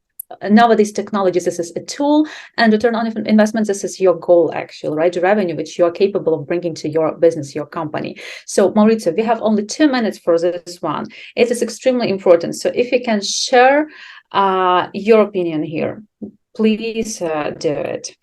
nowadays, technologies, this is a tool, and return on investment, this is your goal, actually, right? The revenue which you are capable of bringing to your business, your company. So Maurizio, we have only 2 minutes for this one. It is extremely important. So if you can share your opinion here, please do it.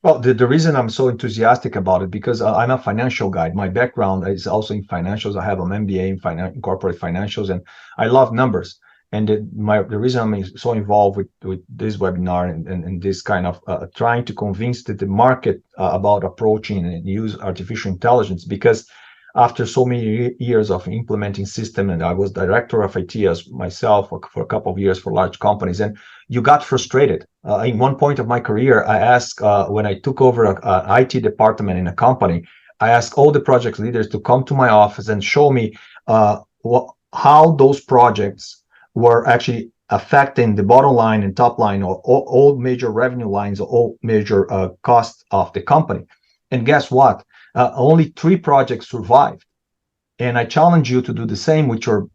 Well, the reason I'm so enthusiastic about it, because I'm a financial guy. My background is also in financials. I have an MBA in corporate financials, and I love numbers. And the reason I'm so involved with this webinar and this kind of trying to convince the market about approaching and use artificial intelligence, because after so many years of implementing system, and I was director of IT as myself for a couple of years for large companies, and you got frustrated. In one point of my career, I asked, when I took over an IT department in a company, I asked all the project leaders to come to my office and show me how those projects were actually affecting the bottom line and top line, or all major revenue lines, or all major costs of the company. And guess what? Only 3 projects survived. And I challenge you to do the same with your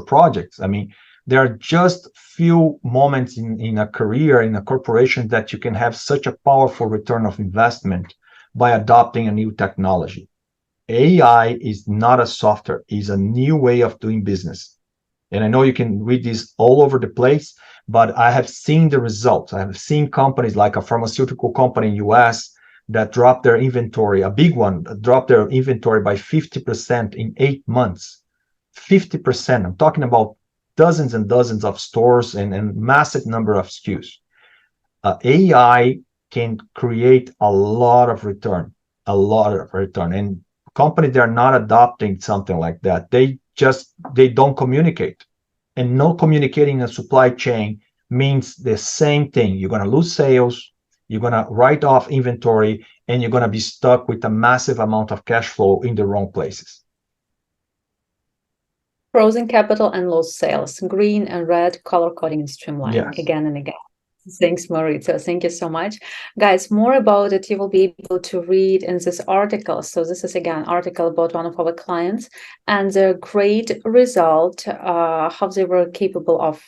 projects. I mean, there are just few moments in a career, in a corporation, that you can have such a powerful return of investment by adopting a new technology. AI is not a software, it's a new way of doing business. And I know you can read this all over the place, but I have seen the results. I have seen companies like a pharmaceutical company in US that dropped their inventory, a big one, dropped their inventory by 50% in 8 months. 50%. I'm talking about dozens and dozens of stores and massive number of SKUs. AI can create a lot of return, And companies that are not adopting something like that, they don't communicate. And no communicating in a supply chain means the same thing. You're going to lose sales, you're going to write off inventory, and you're going to be stuck with a massive amount of cash flow in the wrong places. Frozen capital and lost sales, green and red color coding and streamlining, again and again. Thanks, Maurizio. Thank you so much. Guys, more about it you will be able to read in this article. So this is, again, article about one of our clients and their great result, how they were capable of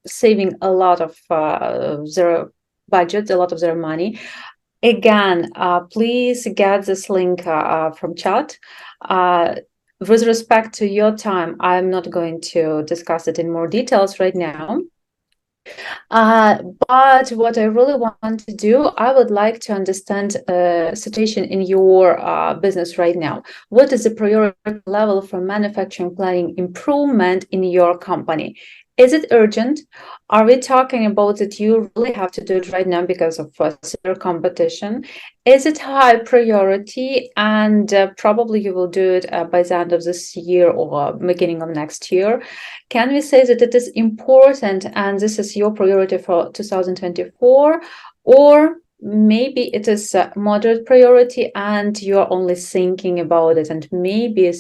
saving a lot of their budget, a lot of their money. Again, please get this link from chat. With respect to your time, I'm not going to discuss it in more details right now. But what I really want to do, I would like to understand the situation in your business right now. What is the priority level for manufacturing planning improvement in your company? Is it urgent? Are we talking about that you really have to do it right now because of severe competition? Is it high priority, and probably you will do it by the end of this year or beginning of next year? Can we say that it is important and this is your priority for 2024, or maybe it is a moderate priority and you're only thinking about it and maybe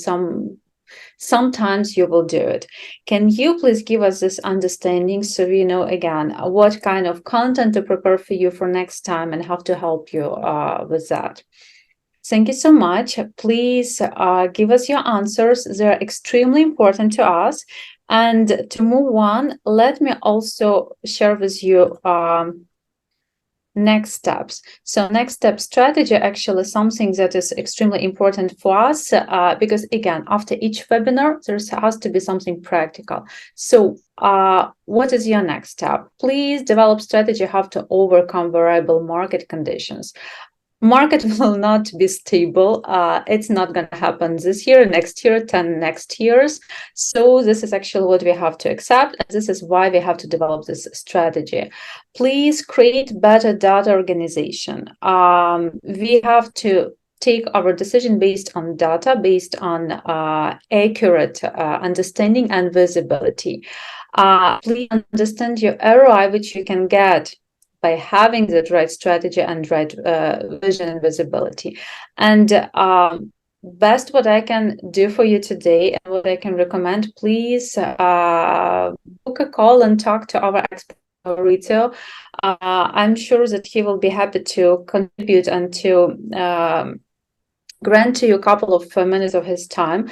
sometimes you will do it? Can you please give us this understanding so we know, again, what kind of content to prepare for you for next time and how to help you with that? Thank you so much. Please give us your answers. They're extremely important to us. And to move on, let me also share with you next steps. So next step strategy actually something that is extremely important for us because again, after each webinar, there has to be something practical. So what is your next step? Please develop strategy how to overcome variable market conditions. Market will not be stable. It's not going to happen this year, next year, 10 next years. So this is actually what we have to accept. And this is why we have to develop this strategy. Please create better data organization. We have to take our decision based on data, based on accurate understanding and visibility. Please understand your ROI, which you can get by having the right strategy and right vision and visibility. And best what I can do for you today and what I can recommend, please book a call and talk to our expert Mauricio. I'm sure that he will be happy to contribute and to grant you a couple of minutes of his time.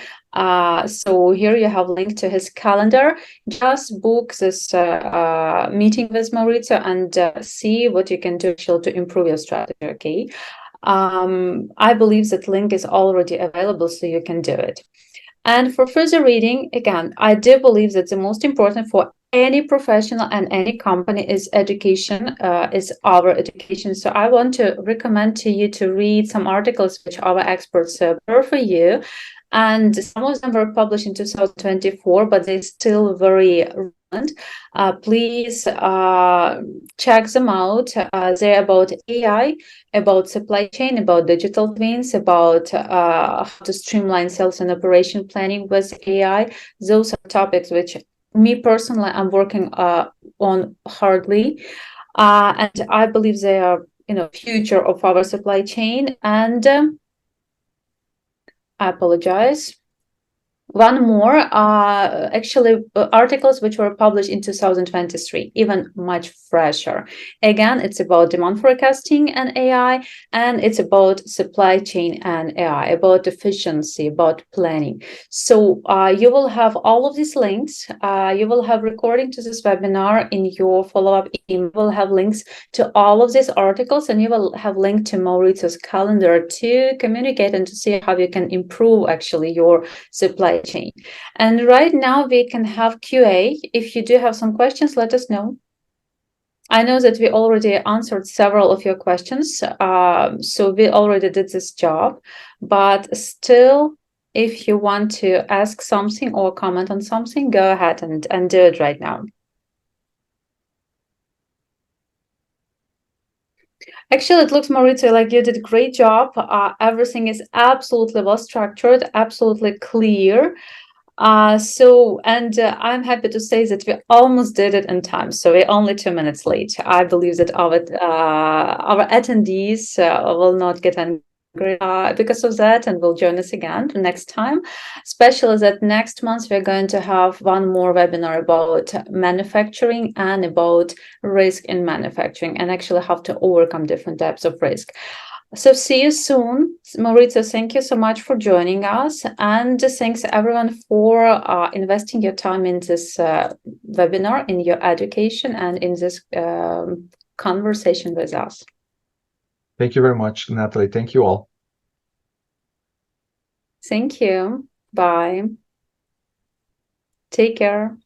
So here you have a link to his calendar. Just book this meeting with Maurizio and see what you can do actually to improve your strategy, okay? I believe that link is already available, so you can do it. And for further reading, again, I do believe that the most important for any professional and any company is education, is our education. So I want to recommend to you to read some articles which our experts prepare for you. And some of them were published in 2024, but they're still very relevant. Please check them out. They're about AI, about supply chain, about digital twins, about how to streamline sales and operation planning with AI. Those are topics which me personally, I'm working on hardly. And I believe they are, future of our supply chain. And I apologize. One more, actually, articles which were published in 2023, even much fresher. Again, it's about demand forecasting and AI, and it's about supply chain and AI, about efficiency, about planning. So you will have all of these links. You will have recording to this webinar in your follow-up email. You will have links to all of these articles, and you will have link to Maurizio's calendar to communicate and to see how you can improve actually your supply chain. And right now we can have QA. If you do have some questions, let us know. I know that we already answered several of your questions, so we already did this job, but still, if you want to ask something or comment on something, go ahead and do it right now. Actually, it looks, Maurizio, like you did a great job. Everything is absolutely well structured, absolutely clear. I'm happy to say that we almost did it in time. So we're only 2 minutes late. I believe that our attendees will not get angry because of that and will join us again the next time. Especially that next month we're going to have one more webinar about manufacturing and about risk in manufacturing and actually how to overcome different types of risk. So see you soon. Maurizio, thank you so much for joining us. And thanks everyone for investing your time in this webinar, in your education, and in this conversation with us. Thank you very much, Natalie. Thank you all. Thank you. Bye. Take care.